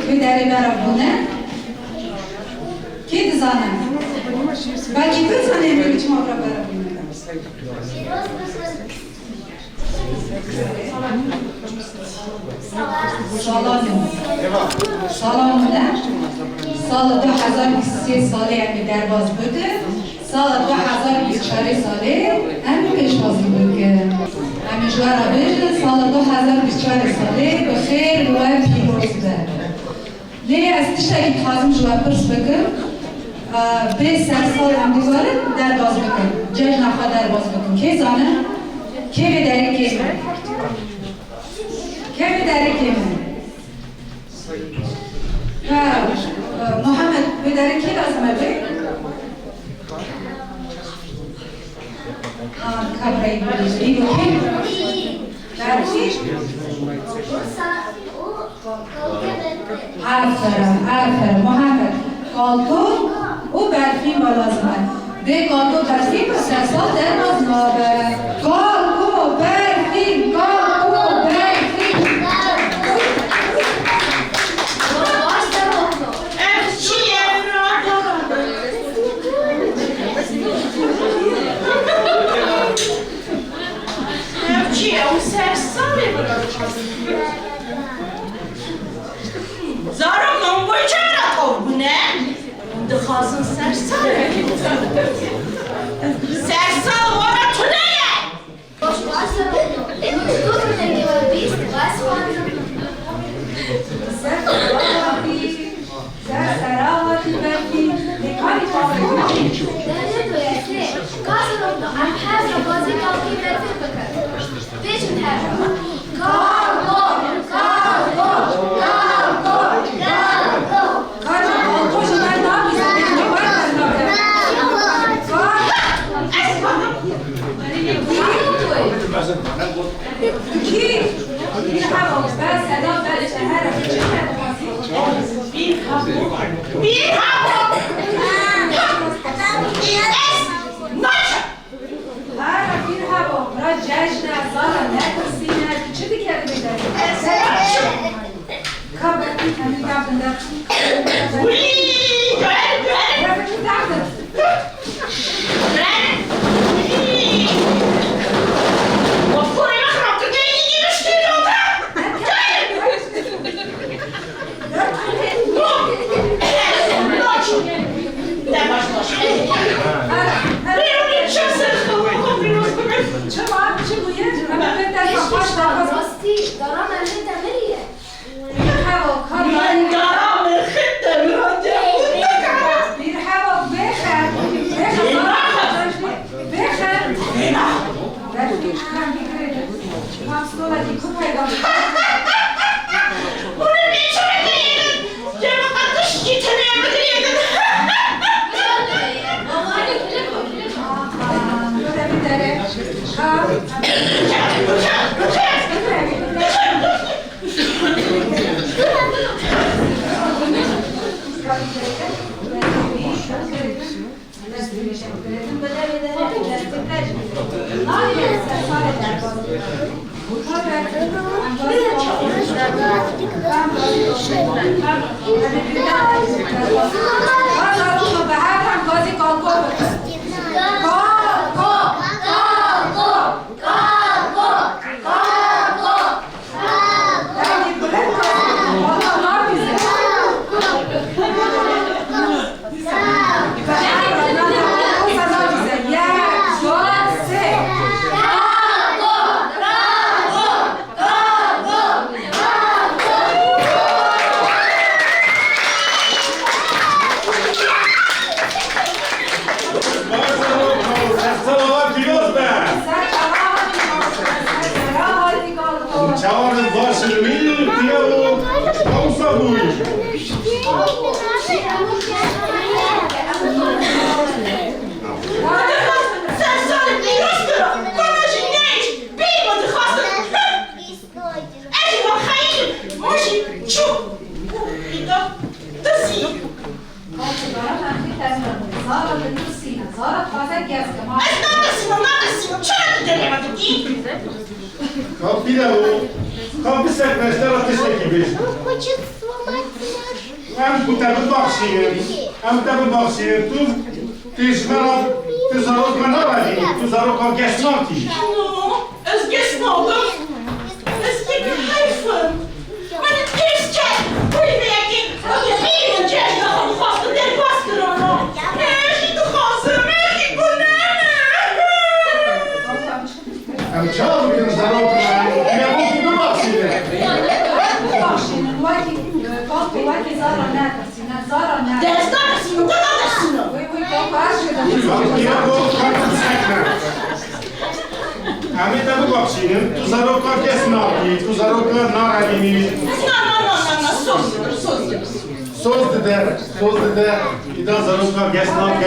توی دره برابونه کی دزانه؟ بلکه بزنه میگه چی ما برابونه سالانه سال 2023 ساله همی درباز بوده سال 2024 ساله همی پیشبازی بود که همی جوارا بشه سال 2024 ساله به خیر و پیروز بده لی از تشتایی خواهیم جواب پرس بکن به سر سال هم دیواره درباز بکن جشن نخواه درباز بکن که زانه؟ که به دره که من؟ که به دره که من؟ محمد به دره که لازمه بی؟ کبرایی بودیش بی بو که؟ برچی؟ آفرین محمد کالکو او برفین با لازمه به کالکو برفین با سرسال در نازمه کالکو برفین کالکو برفین چیه اون سرساله زارا من باید چرا قربونه؟ دخواستن سرساله سرسال وارا تو نیه باش تو نمیوه بیست باز سراغاتی برفین نکانی کالکو درجه دویسته کازم رو ام هست رو بازی کالکی برفین بکن بیشون هر کالکو کالکو کالکو کالکو کالکو شما نامیزه کی؟ پرخوک بر صدا بر شهر پرخوک پرخوک را جشن ازارا نکرسینه چه دیگه بیداری؟ کابرتی همین کابدن در دارم الهی دمریه پرخوک من دارم الهی دمریه پرخوک بخر اونو میچونه دیدن یه وقت داشتی تنه بگیردن Как писать на старости такие вещи? Он хочет сломать меня. Hem bu tabi bakşıyor, hem tabi bakşıyor. Tu zarok manavadi, tu zarok geçnati. Es geçmadım. Es gibi hayfın. Hani keşke bu yemeği bir önce daha fazla der bastırana. Merhaba hazır, merhaba bu ne? Hem çağır bir zarok manavadi, ne bu bakşıyor? Vakti zara neredesin? Zara neredesin? Derslersin, bu kadarısın. Ya bu konkursaklar. Hami tabi bakşıyor, tu zarok geçnati, tu zarok naradini. Söz dedi, İdan zarok geçnati.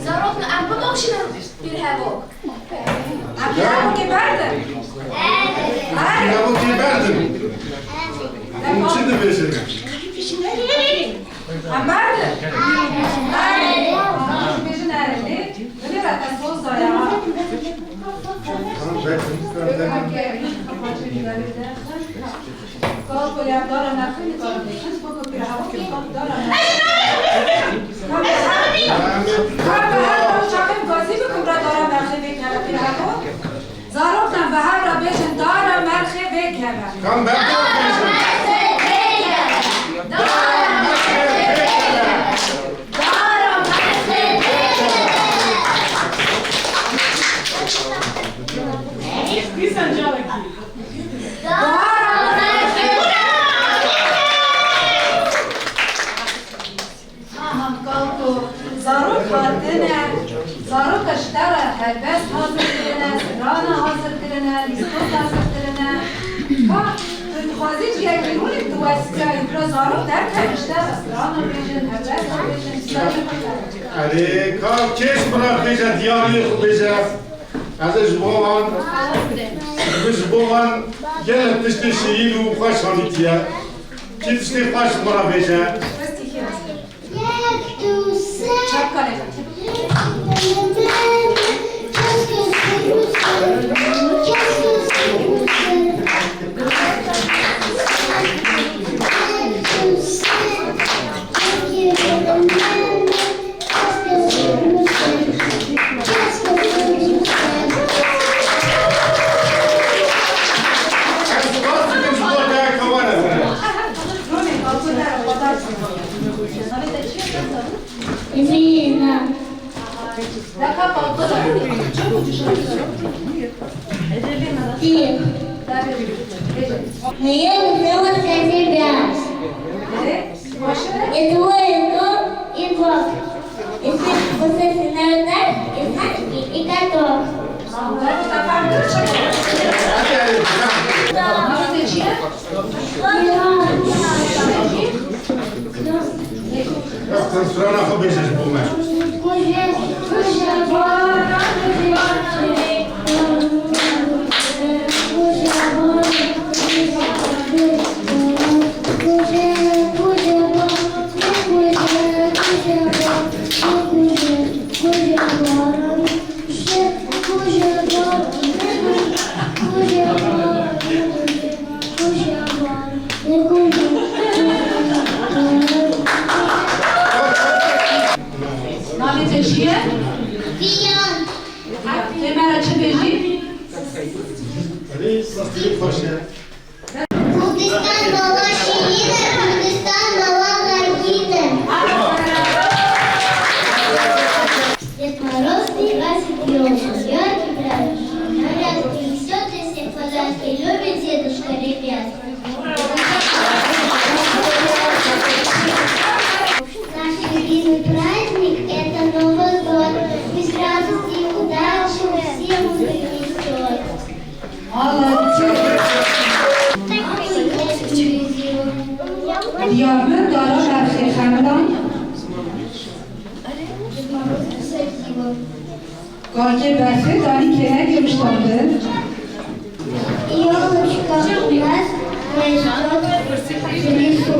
Zarodno, a pomogsz nam Pirhawok. A Pirhawok je bardę? Pirhawok je bardę. Uczy de beşeri. A bardę? Bardę. Beşi nerede? Öyle zaten söz da ya. Kalko ya dara nakli dara beşi. Kalko Pirhawok ya dara nakli. زاروكنا بهارا بيشن دارا مرخي بكما Kan ben de زاروك هاتنا زاروك اشترى هالبس حاضر لنا سرانا حاضر لنا لسكوت حاضر لنا خازيج ياكلون الدواسكا يبرا زاروك دركا اشترى سرانا بيجن هالبس بيجن سرانا Ali kalk kes bırak bize diyarı bize. Aziz boğan, biz boğan gel tişte şeyi bu kaç hanitiye. Tişte kaç bırak bize. Çapka Я узнала для себя. И двое ног, и бог. И пустые народа, и значки, и котов. Sen sırana habersiz bulma. Курдском была щелина, Курдском была гордина. Дед Мороз прикрасит елку, ёлки правит, нарядки несет и всех подарки, любит дедушка ребят. Наш любимый праздник — это Новый год, пусть радость и удачу всем принесет. Diyarbakır Dara Barfin Xandan Kalke Barfe Dani Kene Gümüştan'dı. Ёлочка у нас растет в лесу.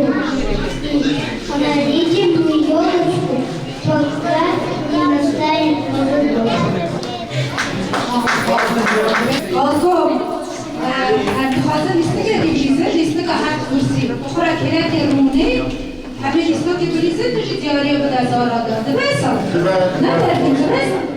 Смотрите мы ёлочку, пока не настанет Новый год. Kalko, hem رونی همین لیستا که توریزه توشی دیاری بود از آرادا دبایسا نه بردیم دبایسا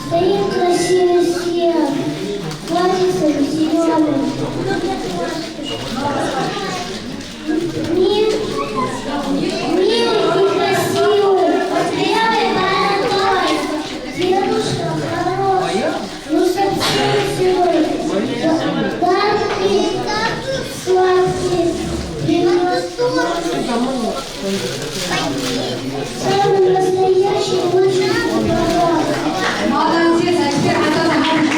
Стоит красивый снег, платьице зеленый. Мир, милый и красивый, белый молодой, дедушка хороший, ну совсем свой, дарки, сладкий, самый настоящий лучший подарок. Молодец, а теперь она заходит.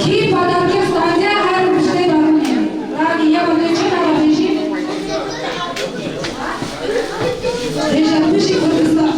Ки подарки стадия har müşteri bakmıyor. Ragi ya bunu için alıcı. Recep Kuşi Kurdistan.